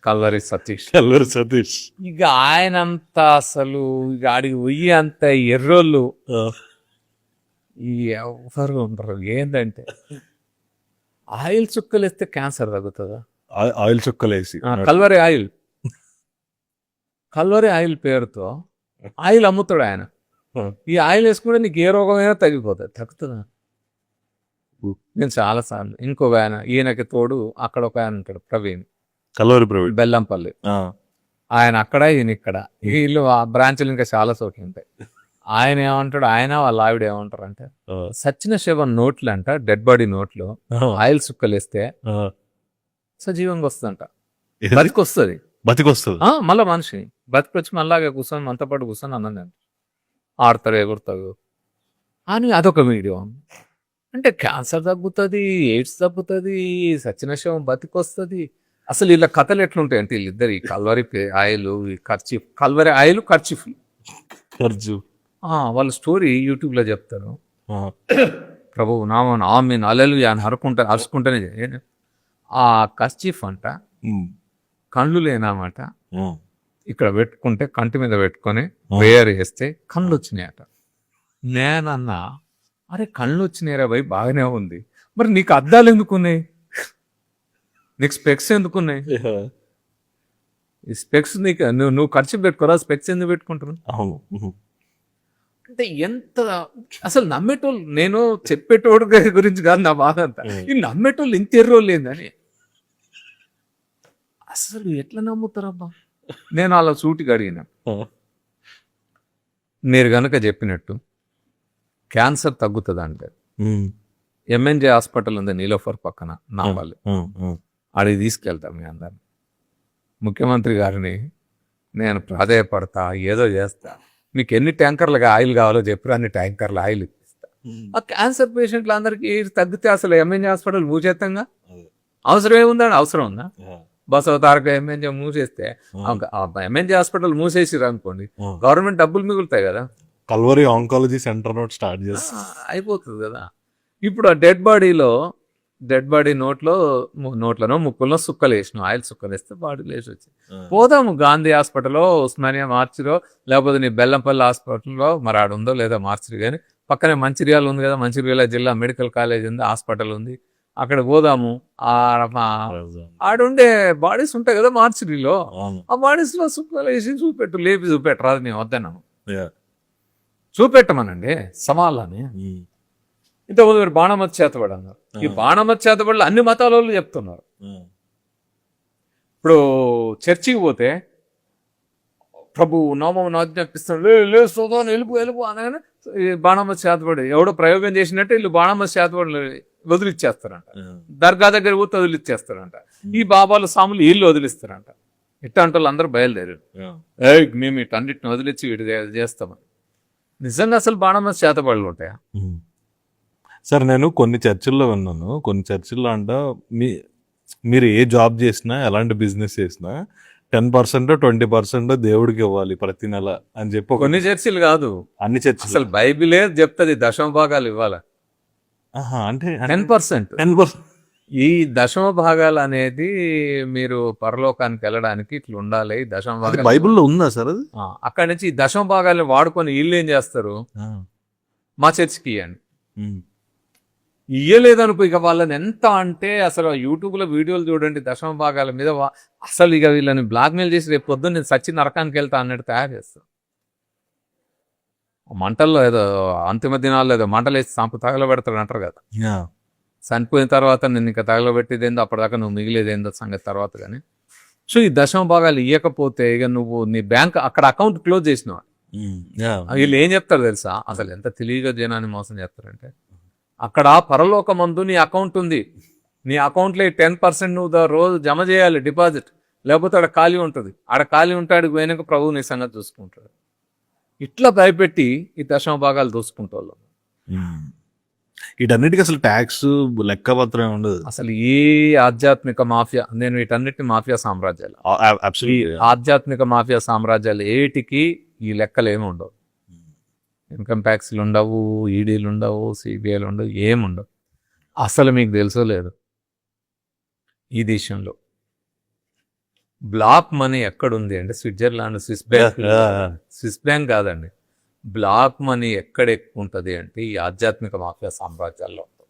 Calvary Satish. Kalluri Satish. ఇక ఆయనంత అసలు ఇక ఆడికి పోయి అంత ఎర్రోళ్ళు ఈ ఎవరు ఉండరు. ఏంటంటే ఆయిల్ చుక్కలు వేస్తే క్యాన్సర్ తగ్గుతుందా? ఆయిల్ చుక్కలేసి కల్వరి ఆయిల్, కల్వరి ఆయిల్ పేరుతో ఆయిల్ అమ్ముతాడు ఆయన. ఈ ఆయిల్ వేసుకుంటే నీకు ఏ రోగమైనా తగ్గిపోతుంది. తగ్గుతుందా? నేను చాలాసార్లు ఇంకొక ఆయన ఈయనకి తోడు అక్కడ ఒక ఆయన ఉంటాడు ప్రవీణ్, కల్లూరి ప్రవీణ్, బెల్లంపల్లి. ఆయన అక్కడ ఈయన ఇక్కడ, వీళ్ళు ఆ బ్రాంచ్లు ఇంకా చాలా చోట్ల ఉంటాయి. ఆయన ఏమంటాడు, ఆయన వాళ్ళ ఆవిడ ఏమంటారు అంటే సచిన శవం నోట్లు అంట, డెడ్ బాడీ నోట్లు ఆయిల్ సుక్కలు వేస్తే సజీవంగా వస్తుందంట, బతికొస్తుంది. బతికొస్తుంది మళ్ళీ మనిషి బతికొచ్చి మళ్ళాగా కూర్చొని మనతో పాటు కూర్చొని అన్నది ఆడతారు, ఎగురుతారు అని అదొక వీడియో. అంటే క్యాన్సర్ తగ్గుతుంది, ఎయిడ్స్ తగ్గుతుంది, సచిన శవం బతికొస్తుంది. అసలు వీళ్ళ కథలు ఎట్లుంటాయి అంటే వీళ్ళిద్దరు ఈ కల్వరి ఆయిల్, ఈ కర్చీఫ్, కల్వరి ఆయిల్ కర్చీఫ్, వాళ్ళ స్టోరీ యూట్యూబ్లో చెప్తారు. ప్రభు నామన్ ఆమెన్ అలలు అని అరుచుకుంటేనే ఆ కర్చీఫ్ అంట కళ్ళు లేనమాట, ఇక్కడ పెట్టుకుంటే కంటి మీద పెట్టుకొని ప్రేయర్ చేస్తే కళ్ళు వచ్చినాయట. నేనన్నా అరే కళ్ళు వచ్చినాయిరా భయ్, బాగానే ఉంది, మరి నీకు అద్దాలు ఎందుకున్నాయి, నీకు స్పెక్స్ ఎందుకున్నాయి? ఈ స్పెక్స్ నీకు నువ్వు ఖర్చు పెట్టుకోరా, స్పెక్స్ ఎందుకు పెట్టుకుంటున్నావు? అంటే ఎంత అసలు నమ్మేటోళ్ళు, నేను చెప్పేటోడు గురించి కాదు నా బాధ అంతా, ఈ నమ్మేటోళ్ళు ఇంత ఎర్రోళ్ళు ఏందని అసలు ఎట్లా నమ్ముతారబ్బా. నేను అలా సూటిగా అడిగిన, మీరు గనక చెప్పినట్టు క్యాన్సర్ తగ్గుతుంది అంటే ఎంఎన్జే హాస్పిటల్ ఉంది నీలోఫర్ పక్కన నాంపల్లి, అడిగి తీసుకెళ్తాం మీ అందరిని. ముఖ్యమంత్రి గారిని నేను ప్రాధేయపడతా, ఏదో చేస్తా, మీకు ఎన్ని ట్యాంకర్లుగా ఆయిల్ కావాలో చెప్పరు, అన్ని ట్యాంకర్లు ఆయిల్ ఇప్పిస్తా. ఆ క్యాన్సర్ పేషెంట్లు అందరికీ తగ్గితే అసలు ఎంఎన్జే హాస్పిటల్ మూసేస్తాంగా, అవసరం ఏముందని? అవసరం ఉందా? బసవ తారక ఎంఎన్జే మూసేస్తే, ఎంఎన్జే హాస్పిటల్ మూసేసిరు అనుకోండి, గవర్నమెంట్ డబ్బులు మిగులుతాయి కదా, Calvary oncology centre note start చేస్తా అయిపోతుంది కదా. ఇప్పుడు ఆ డెడ్ బాడీ నోట్లను ముక్కుల్లో సుక్కలు వేసినాం, ఆయిల్ సుక్కలు వేస్తే బాడీ లేచి వచ్చి పోదాము గాంధీ హాస్పిటల్లో, ఉస్మానియా మార్చిలో, లేకపోతే నీ బెల్లంపల్లి హాస్పిటల్లో, మరి ఆడ ఉందో లేదా మార్చిరి, కానీ పక్కనే మంచిర్యాల ఉంది కదా, మంచిర్యాల జిల్లా మెడికల్ కాలేజ్ ఉంది, హాస్పిటల్ ఉంది, అక్కడ పోదాము. ఆడుండే బాడీస్ ఉంటాయి కదా మార్చిరిలో, ఆ బాడీస్ లో సుక్కలు వేసి చూపెట్టు, లేపి చూపెట్టు రాదు, నేను వద్దన్నాను, చూపెట్టమనండి సమాలని. ఇంతకుముందు మీరు బాణమతి చేతబడి అన్నారు, ఈ బాణమతి చేతబడులు అన్ని మతాల వాళ్ళు చెప్తున్నారు. ఇప్పుడు చర్చికి పోతే ప్రభు నామం ఆజ్ఞాపిస్తాడు, లేస్తోదాను వెళ్ళిపో అనగానే బాణమతి చేతబడి ఎవడో ప్రయోగం చేసినట్టు వీళ్ళు బాణమతి చేతబడి వదిలిచ్చేస్తారంట, దర్గా దగ్గర పోతే వదిలిచ్చేస్తారంట, ఈ బాబాలు సాములు వీళ్ళు వదిలిస్తారంట. ఇట్లాంటి వాళ్ళు అందరూ బయలుదేరారు, మేము ఇటన్నిటిని వదిలిచ్చి వీటి చేస్తామని. నిజంగా అసలు బాణమతి చేతబడులు ఉంటాయా? సార్ నేను కొన్ని చర్చిల్లో విన్నాను, కొన్ని చర్చిల్లో అంట మీరు ఏ జాబ్ చేసినా, ఎలాంటి బిజినెస్ చేసినా 10% 20% దేవుడికి ఇవ్వాలి ప్రతి నెల అని చెప్పి. కొన్ని చర్చిలు కాదు, అన్ని చర్చిలు, అసలు బైబిలే చెప్తుంది దశమ భాగాలు ఇవ్వాలి. అంటే 10%. ఈ దశమ భాగాలు అనేది మీరు పరలోకానికి వెళ్ళడానికి ఇట్లా ఉండాలి. దశమ భాగాలు బైబిల్లో ఉందా సార్ అది? అక్కడి నుంచి ఈ దశమ భాగాలను వాడుకొని వీళ్ళు ఏం చేస్తారు, మా చర్చికి ఇవ్వండి, ఇయ్యలేదనుకో ఇక వాళ్ళని ఎంత అంటే అసలు యూట్యూబ్లో వీడియోలు చూడండి దశమ భాగాల మీద, అసలు ఇక వీళ్ళని బ్లాక్మెయిల్ చేసి రేపు పొద్దున్న నేను సచ్చి నరకానికి వెళ్తా అన్నట్టు తయారు చేస్తాను. మంటల్లో ఏదో అంతిమ దినాల్లో ఏదో మంటలు వేసి సంపు తగలబెడతాడు అంటారు కదా, చనిపోయిన తర్వాత నేను ఇంకా తగలబెట్టేదేందో అప్పటిదాకా నువ్వు మిగిలేదేందో సంగతి తర్వాత. కానీ సో ఈ దశమ భాగాలు ఇవ్వకపోతే ఇక నువ్వు నీ బ్యాంక్ అక్కడ అకౌంట్ క్లోజ్ చేసినావు. వీళ్ళు ఏం చెప్తారు తెలుసా, అసలు ఎంత తెలివిగా జనాన్ని మోసం చేస్తారంటే, అక్కడ పరలోకమందు నీ అకౌంట్ ఉంది, నీ అకౌంట్లో 10% నువ్వు రోజు జమ చేయాలి డిపాజిట్, లేకపోతే ఆడ ఖాళీ ఉంటుంది, ఆడ ఖాళీ ఉంటాడు పోయినాక ప్రభువు నీ సంగతి చూసుకుంటాడు. ఇట్లా భయపెట్టి ఈ దశమ భాగాలు దోసుకుంటారు. వీటన్నిటికీ అసలు ట్యాక్స్ లెక్కపత్రం ఉండదు. అసలు ఏ ఆధ్యాత్మిక మాఫియా, నేను వీటన్నిటిని మాఫియా సామ్రాజ్యాలు, ఆధ్యాత్మిక మాఫియా సామ్రాజ్యాలు ఏటికి ఈ లెక్కలు ఏమి ఉండవు. ఇన్కమ్ ట్యాక్స్లు ఉండవు, ఈడీలు ఉండవు, సిబిఐలు ఉండవు, ఏముండవు. అసలు మీకు తెలుసో లేదు, ఈ దేశంలో బ్లాక్ మనీ ఎక్కడుంది అంటే స్విట్జర్లాండ్, స్విస్ బ్యాంక్ కాదండి. బ్లాక్ మనీ ఎక్కడ ఎక్కువ ఉంటుంది అంటే ఈ ఆధ్యాత్మిక మాఫియా సామ్రాజ్యాల్లో.